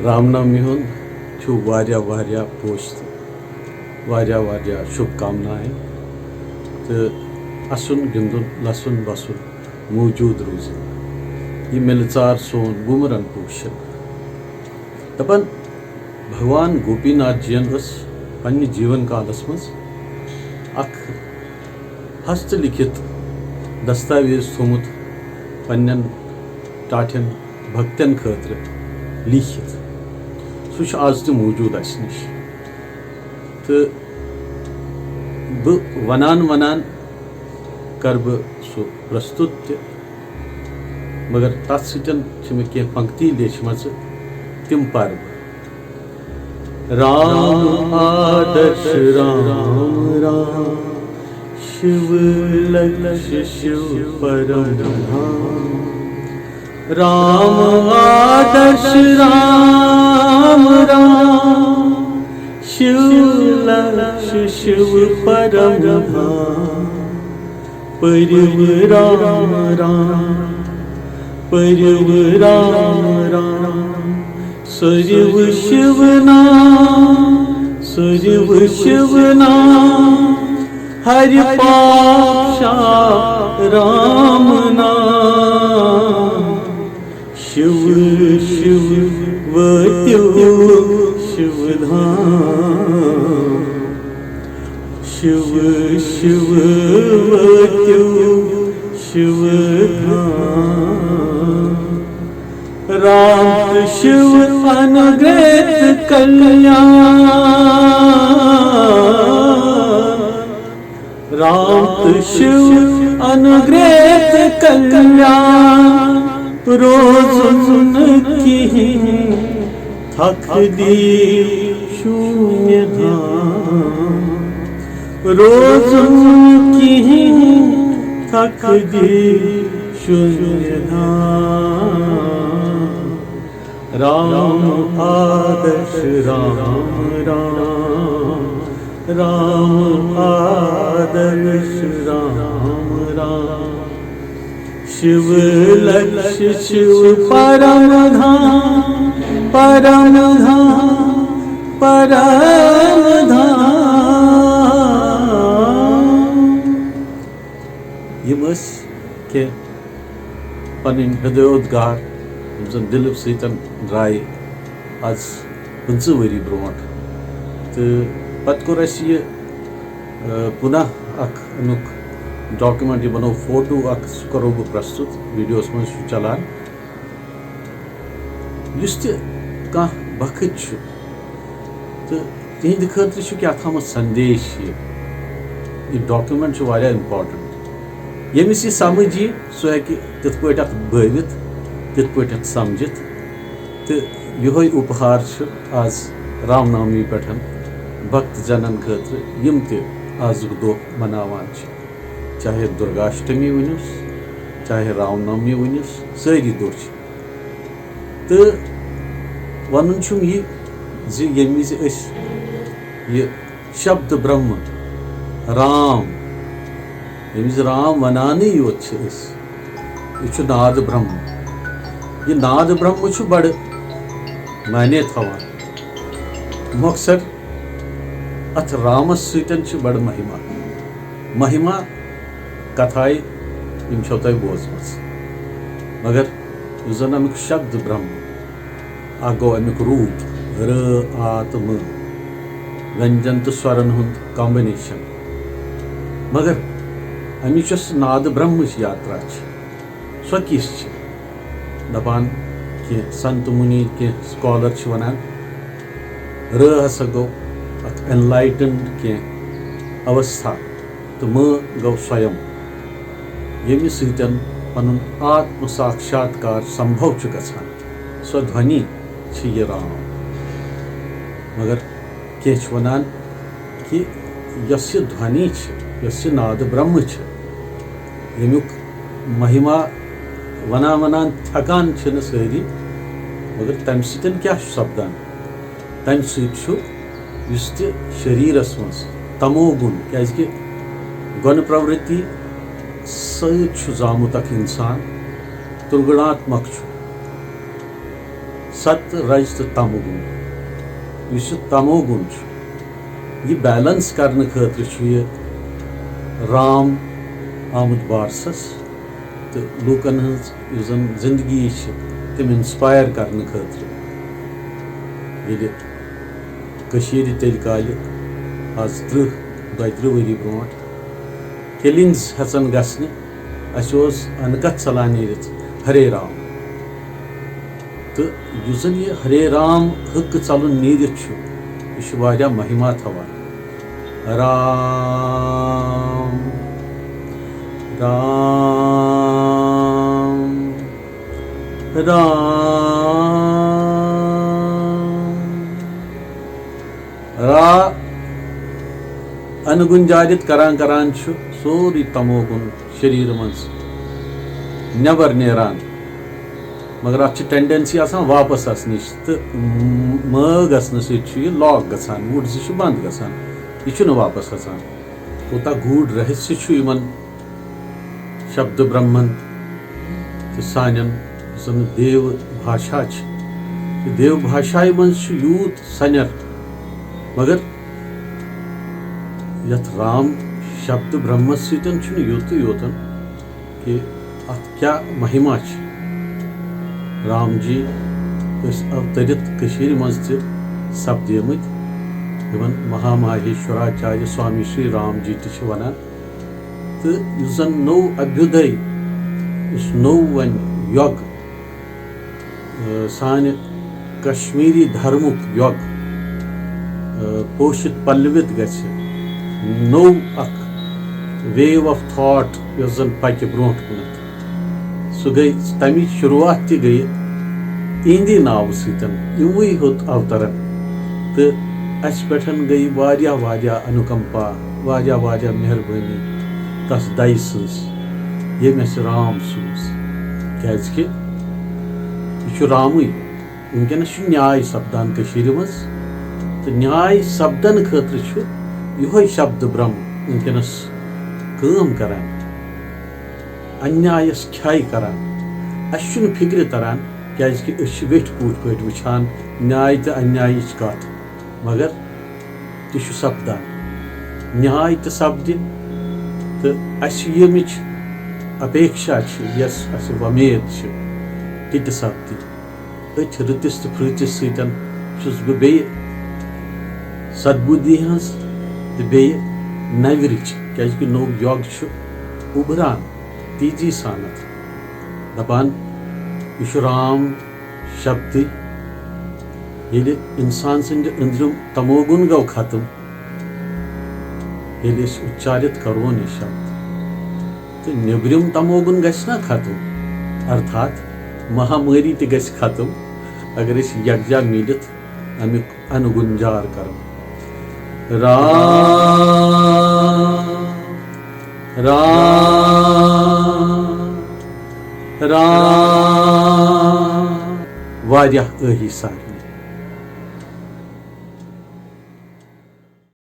रामनवमी वारिया post वारिया शुभकामनाएं तो असन गिंदुन लसन बसन मौजूद रोजन यह मिलचार सोन बुमरन पोशन दपान भगवान गोपीनाथ जीन पन्ने जीवन कालस मज अख हस्तलिखित दस्तावेज थोमुत पन्नन टाठन भक्तन खतर लिखित सह आज तक मौजूद अस नश तो वनान कर बह सह प्रस्तुत मगर तथ सतन मे कह पंक्ति लेचमच तिम पर राम आदर्श राम राम शिव लक्ष्य शिव परम धाम राम आदर्श राम राम शिव लक्ष्य शिव परम धाम परिव राम राम सरिव शिव नाम हरि पाशा राम नाम शिव वत्यो शिव धाम शिव वत्यो शिव धाम राम शिव अनुग्रहित कल्याण राम शिव अनुग्रहित कल्याण रोज उनकी थक दी शून्य धाम रोज उनकी थक दी शून्य धाम राम आदर्श राम आदर्श राम शिव लक्ष्य शिव परम धाम यम के पन हृदयोद्गार जन दिल सतन द्राय आज 15 वरी ब्रोट तो पत कोर पुनः अमुक डॉक्यूमेंट यह बनो फोटो करो बह प्रस्तुत वीडियोस मज चलान युस कह वक्त तो तिहद खतर क्या थम संदेश यह डॉक्यूमेंट वारिया इम्पॉर्टेंट यमिस यह समझ यी सह हेकि तिथ पट अत बवित तिथ पट समझित तो यह उपहार आज रामनवमी पे भक्त जनन खतर यम ते आजुक दह मनावान चाहे दुर्गाष्टमी वनुस चाहे रामनवमी वनुस सारी दह तो वन यह ये विज यह शब्द ब्रह्म राम यमिस राम वनान योत यह नाद ब्रह्म यह नाद ब्रह्म बड़ माने थवान मकसद अथ रामस सतन बड़ महिमा कथाएं यम तुम बोजम मगर उस जन अमुक शब्द ब्रह्म गो अमुक रूप र आ तो म व्यंजन तो स्वरन हुंद कॉम्बिनेशन मगर अमिच नाद ब्रह्म यात्रा सो किस दपान कह संत मुनि कह स्कॉलर वनान र हसा गो एनलाइटेंड कह अवस्था तो म गो स्वयं यमि सतन पन आत्म साक्षात्कार संभव गसान सो ध्वनि ये राम मगर कह वनान कि यस ध्वनि यस नाद ब्रह्म यमुक महिमा वनान थकान सारी मगर तम सतन क्या सपदान तम सत शरीरस मज तमोगुण क्या गुण प्रवृत्ति सत जामुत इंसान तुर्गुणात्मक सत रज तो तमोगुन इस तमोगुन यह बैलेंस करने खतर राम आमुद बारसस तो लूकन हज जिंदगी तम इंस्पायर करने खतर तेल काल आज 30-32 वरी ब्रो किलिंग्स हेचन गसने अनकत चलान हरे राम तो युजन ये हरे राम हक चलन नीरित यह महिमा थवान राम राम राम रा अनगुंजारित करान करान सोरी तमोगुन शरीर मज नबर नेरान मगर अत टेंडेंसी आसान वापस नश तो म गसन सह लॉक गसान वुड सह बंद गसान यह वापस गसान कोता गूढ़ रहस्य शब्द ब्रह्मन तो सानन देव भाषा देव भाषा मज यूत सनर मगर यथ राम शब्द ब्रह्म सतन यूत योतन कि अत क्या महिमा राम जी अवतरित मज सपदेमत महामाहेश्वराचार्य स्वामी श्री राम जी वन तो जन नौ अभ्युदय नौ वन योग सान कश्मीरी धर्मुक योग पोषित पल्लवित गछ नौ अख वेव ऑफ थॉट जन पक ब्रोट कुन सह गई तमिच शुरुआत ति गई इहंदी नाव सतन इवै होत अवतरण तो अस पेठन गई वारिया अनुकंपा वारिया मेहरबानी तस दय सज ये राम सूज क्या रामुई वनकस न्याय सपदान मज तो न्याय सपदन खतर यह शब्द ब्रह्म वनकस काम करान अन्यायस ख्याय करान अस फिक्र तरान क्या वेठ पूट पे वुचान न्याय तो अन्याय कत मगर तह सपदान न्याय तो सपद तो यमिच अपेक्षा यस वमेद ति सपद अथ रतिस तो फृतिस सतन बे सद्बुद्धि हज तो बे नवरिच क्या नौ योग उभरान तेजी सानत दपान यह राम शब्द ये इंसान सद अंदरम तमोगुन गो खत्म ये उच्चारित करोन यह शब्द तो नबरम तमोगुन गना खत्म अर्थात महामारी त गस खत्म अगर यकजा मिलित अमुक अनुगुंजार कर राम राम राम वारिया अही सारनी